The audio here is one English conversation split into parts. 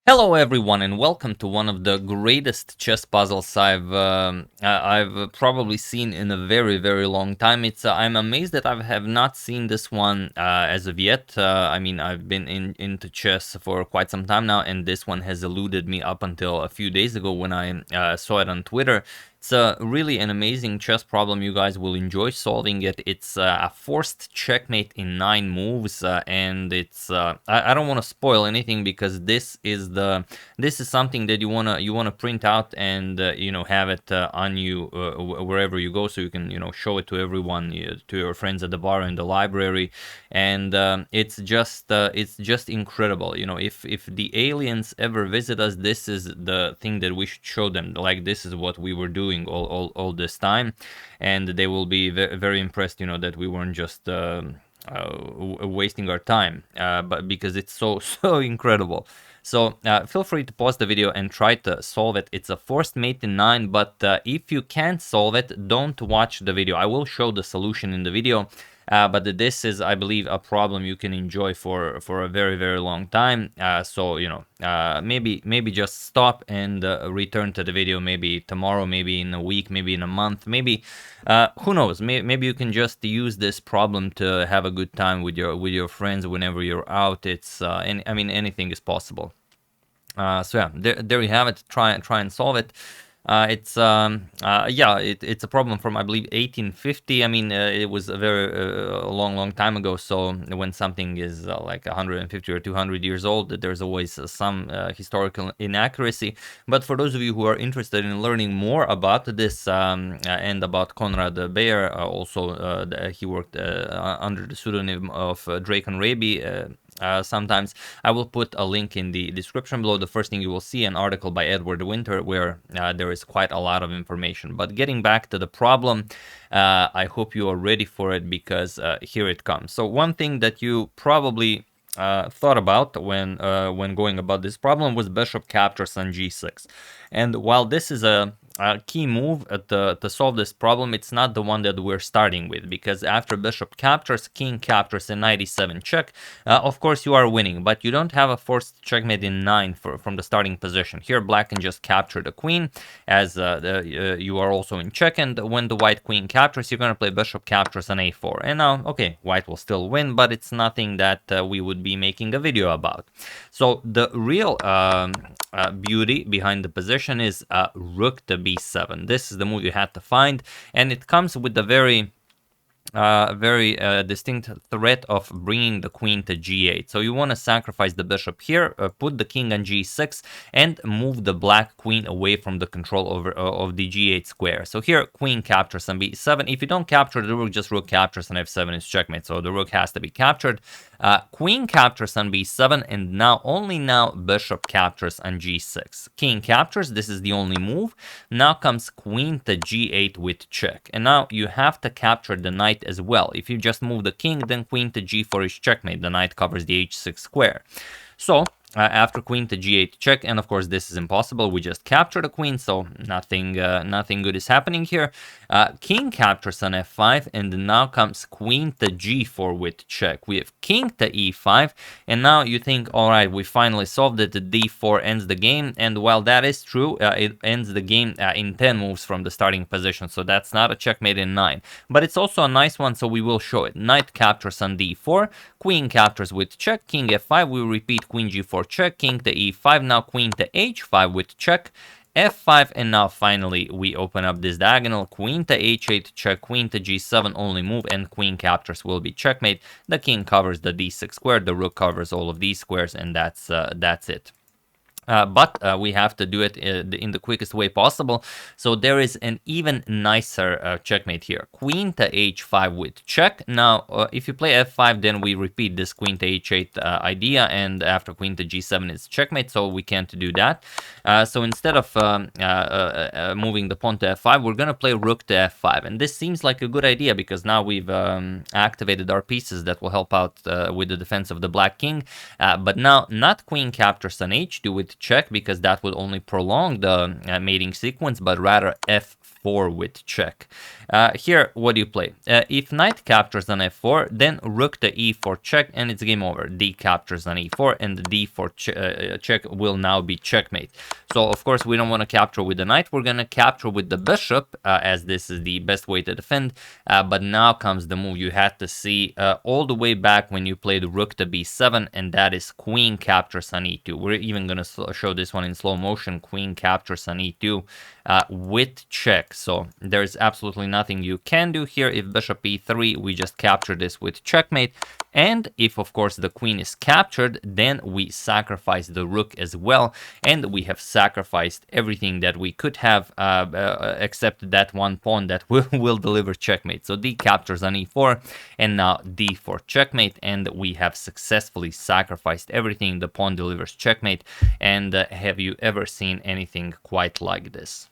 Hello everyone and welcome to one of the greatest chess puzzles I've probably seen in a very long time. I'm amazed that I have not seen this one as of yet. I mean, I've been into chess for quite some time now, and this one has eluded me up until a few days ago when I saw it on Twitter. It's really an amazing chess problem. You guys will enjoy solving it. It's a forced checkmate in 9 moves, and I don't want to spoil anything because this is something that you wanna print out and have it on you wherever you go, so you can show it to everyone, to your friends at the bar, in the library, and it's just incredible. If the aliens ever visit us, this is the thing that we should show them. Like, this is what we were doing all this time, and they will be very impressed, that we weren't just wasting our time, but because it's so incredible. So feel free to pause the video and try to solve it. It's a forced mate in 9, but if you can't solve it, don't watch the video. I will show the solution in the video. But this is, I believe, a problem you can enjoy for a very long time. So maybe just stop and return to the video. Maybe tomorrow, maybe in a week, maybe in a month, maybe who knows? Maybe you can just use this problem to have a good time with your friends whenever you're out. I mean, anything is possible. So yeah, there you have it. Try and solve it. It's a problem from, I believe, 1850. I mean, it was a very long time ago. So when something is like 150 or 200 years old, there's always some historical inaccuracy. But for those of you who are interested in learning more about this and about Konrad Bayer, also he worked under the pseudonym of Draken Raby. Sometimes I will put a link in the description below. The first thing you will see, an article by Edward Winter, where there is quite a lot of information. But getting back to the problem, I hope you are ready for it, because here it comes. So one thing that you probably thought about when going about this problem was bishop captures on g6. And while this is a key move to solve this problem, it's not the one that we're starting with, because after bishop captures, king captures and knight e7 check, of course you are winning, but you don't have a forced checkmate in 9 from the starting position. Here black can just capture the queen, as you are also in check, and when the white queen captures, you're going to play bishop captures on a4. And now, okay, white will still win, but it's nothing that we would be making a video about. So the real beauty behind the position is rook to b7. This is the move you had to find, and it comes with the very distinct threat of bringing the queen to g8. So you want to sacrifice the bishop here, put the king on g6, and move the black queen away from the control of the g8 square. So here, queen captures on b7. If you don't capture the rook, just rook captures on f7 is checkmate. So the rook has to be captured. Queen captures on b7, and only now bishop captures on g6. King captures, this is the only move. Now comes queen to g8 with check. And now you have to capture the knight as well. If you just move the king, then queen to g4 is checkmate. The knight covers the h6 square. So after queen to g8 check, and of course this is impossible, we just capture the queen, so nothing good is happening here. King captures on f5, and now comes queen to g4 with check. We have king to e5, and now you think, all right, we finally solved it. The d4 ends the game, and while that is true, it ends the game in 10 moves from the starting position, so that's not a checkmate in 9. But it's also a nice one, so we will show it. Knight captures on d4, queen captures with check, king f5, we repeat queen g4 check, king to e5, now queen to h5 with check, f5, and now finally we open up this diagonal, queen to h8 check, queen to g7 only move, and queen captures will be checkmate. The king covers the d6 square, the rook covers all of these squares, and that's it. But we have to do it in the quickest way possible. So there is an even nicer checkmate here. Queen to h5 with check. Now, if you play f5, then we repeat this queen to h8 idea, and after queen to g7 is checkmate, so we can't do that. So instead of moving the pawn to f5, we're going to play rook to f5. And this seems like a good idea, because now we've activated our pieces that will help out with the defense of the black king. But now, not queen captures on h2 with check, because that would only prolong the mating sequence, but rather f5 f4 with check. Here, what do you play? If knight captures on f4, then rook to e4 check, and it's game over. D captures on e4, and the d4 check will now be checkmate. So, of course, we don't want to capture with the knight. We're going to capture with the bishop, as this is the best way to defend. But now comes the move you had to see all the way back when you played rook to b7, and that is queen captures on e2. We're even going to show this one in slow motion. Queen captures on e2 with check. So there's absolutely nothing you can do here. If bishop e3, we just capture this with checkmate. And if, of course, the queen is captured, then we sacrifice the rook as well. And we have sacrificed everything that we could have, except that one pawn that will deliver checkmate. So d captures on e4, and now d4 checkmate. And we have successfully sacrificed everything. The pawn delivers checkmate. And have you ever seen anything quite like this?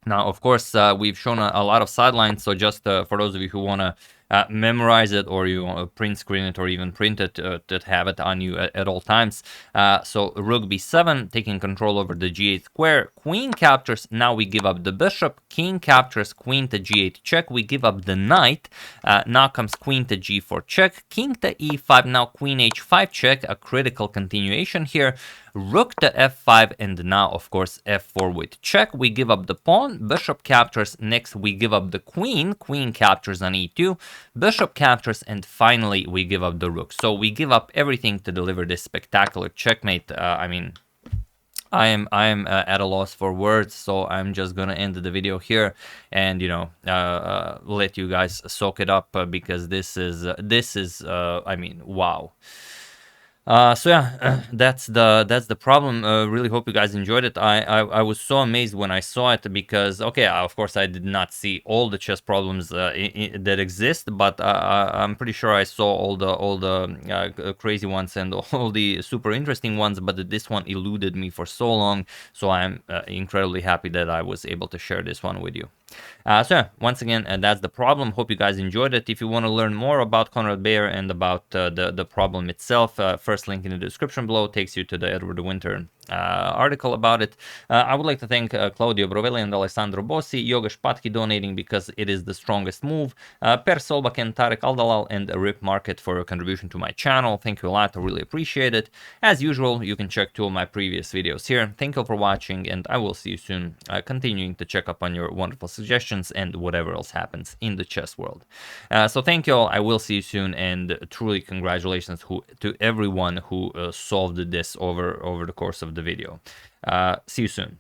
Now, of course, we've shown a lot of sidelines, so just for those of you who want to memorize it, or you want to print screen it, or even print it to have it on you at all times. So rook b7, taking control over the g8 square. Queen captures, now we give up the bishop. King captures, queen to g8 check. We give up the knight. Now comes queen to g4 check. King to e5, now queen h5 check, a critical continuation here. Rook to f5, and now, of course, f4 with check. We give up the pawn. Bishop captures. Next, we give up the queen. Queen captures on e2. Bishop captures, and finally, we give up the rook. So we give up everything to deliver this spectacular checkmate. I mean, I am at a loss for words, so I'm just gonna end the video here, and let you guys soak it up, because this is I mean, wow. So yeah, that's the problem. Really hope you guys enjoyed it. I was so amazed when I saw it, because okay, of course I did not see all the chess problems that exist, but I'm pretty sure I saw all the crazy ones and all the super interesting ones. But this one eluded me for so long, so I'm incredibly happy that I was able to share this one with you. So yeah, once again, that's the problem. Hope you guys enjoyed it. If you want to learn more about Conrad Bayer and about the problem itself, first link in the description below takes you to the Edward de Winter article about it. I would like to thank Claudio Brovelli and Alessandro Bossi, Yoga Spatki donating because it is the strongest move, Per Solbakken, Tarek Aldalal, and Rip Market for your contribution to my channel. Thank you a lot, I really appreciate it. As usual, you can check 2 of my previous videos here. Thank you for watching, and I will see you soon, continuing to check up on your wonderful suggestions and whatever else happens in the chess world. So thank you all, I will see you soon, and truly congratulations to everyone who solved this over the course of the video. See you soon.